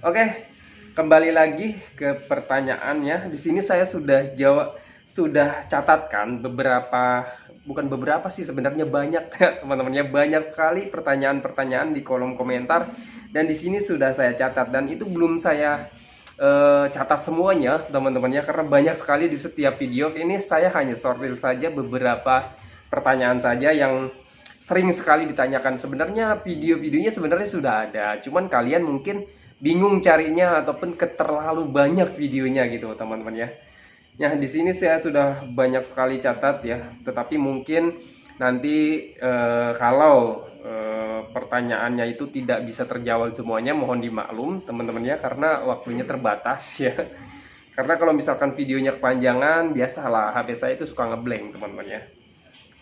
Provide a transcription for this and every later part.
Oke, kembali lagi ke pertanyaannya. Di sini saya sudah catatkan bukan beberapa sih, sebenarnya banyak teman-temannya, banyak sekali pertanyaan-pertanyaan di kolom komentar, dan di sini sudah saya catat, dan itu belum saya catat semuanya teman-temannya, karena banyak sekali di setiap video. Ini saya hanya sortir saja beberapa pertanyaan saja yang sering sekali ditanyakan. Sebenarnya video-videonya sebenarnya sudah ada, cuman kalian mungkin bingung carinya ataupun terlalu banyak videonya gitu teman-teman ya. Nah, di sini saya sudah banyak sekali catat ya, tetapi mungkin nanti kalau pertanyaannya itu tidak bisa terjawab semuanya, mohon dimaklum teman-teman ya, karena waktunya terbatas ya. Karena kalau misalkan videonya kepanjangan, biasalah HP saya itu suka ngeblank teman-teman ya.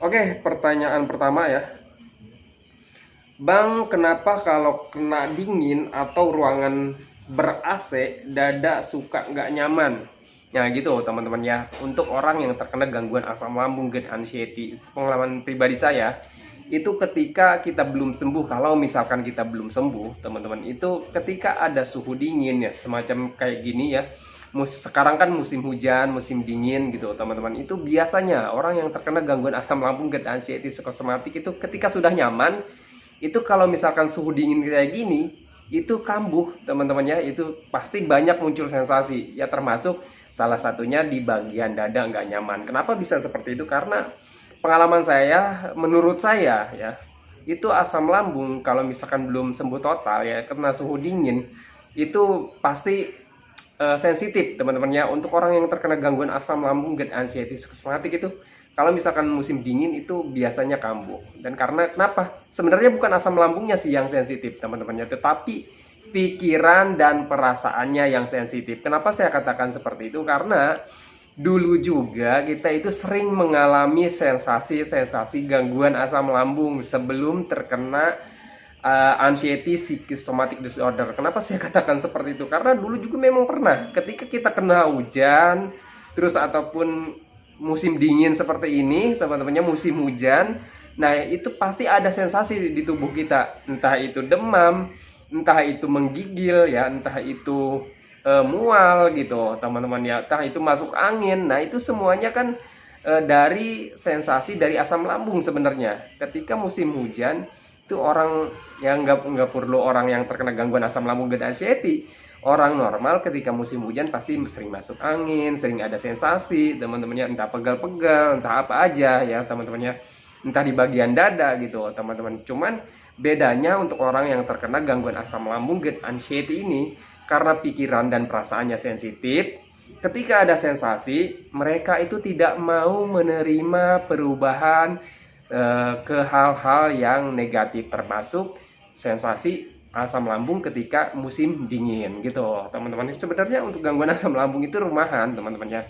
Oke, pertanyaan pertama ya. Bang, kenapa kalau kena dingin atau ruangan ber-AC, dada suka nggak nyaman? Nah gitu teman-teman ya. Untuk orang yang terkena gangguan asam lambung, get anxiety, pengalaman pribadi saya, itu ketika kita belum sembuh, kalau misalkan kita belum sembuh, teman-teman, itu ketika ada suhu dingin ya, semacam kayak gini ya, sekarang kan musim hujan, musim dingin gitu teman-teman, itu biasanya orang yang terkena gangguan asam lambung, get anxiety, psikosomatik, itu ketika sudah nyaman, itu kalau misalkan suhu dingin kayak gini, itu kambuh teman-teman ya, itu pasti banyak muncul sensasi ya, termasuk salah satunya di bagian dada nggak nyaman. Kenapa bisa seperti itu? Karena pengalaman saya, menurut saya ya, itu asam lambung kalau misalkan belum sembuh total ya, kena suhu dingin, itu pasti sensitif teman-teman ya. Untuk orang yang terkena gangguan asam lambung, get anxiety, psikosomatik, itu kalau misalkan musim dingin itu biasanya kambuh. Dan karena kenapa? Sebenarnya bukan asam lambungnya sih yang sensitif teman-teman ya, tetapi pikiran dan perasaannya yang sensitif. Kenapa saya katakan seperti itu? Karena dulu juga kita itu sering mengalami sensasi-sensasi gangguan asam lambung sebelum terkena anxiety psychosomatic disorder. Kenapa saya katakan seperti itu? Karena dulu juga memang pernah ketika kita kena hujan terus ataupun musim dingin seperti ini, teman-temannya musim hujan. Nah, itu pasti ada sensasi di tubuh kita, entah itu demam, entah itu menggigil ya, entah itu mual gitu, teman-teman ya, entah itu masuk angin. Nah, itu semuanya kan dari sensasi dari asam lambung sebenarnya. Ketika musim hujan, itu orang yang nggak perlu orang yang terkena gangguan asam lambung dan anxiety, orang normal ketika musim hujan pasti sering masuk angin, sering ada sensasi teman-temannya, entah pegal-pegal, entah apa aja ya teman-temannya, entah di bagian dada gitu teman-teman. Cuman bedanya untuk orang yang terkena gangguan asam lambung get anxiety ini, karena pikiran dan perasaannya sensitif, ketika ada sensasi mereka itu tidak mau menerima perubahan ke hal-hal yang negatif, termasuk sensasi asam lambung ketika musim dingin gitu teman-teman. Sebenarnya untuk gangguan asam lambung itu rumahan teman-teman ya.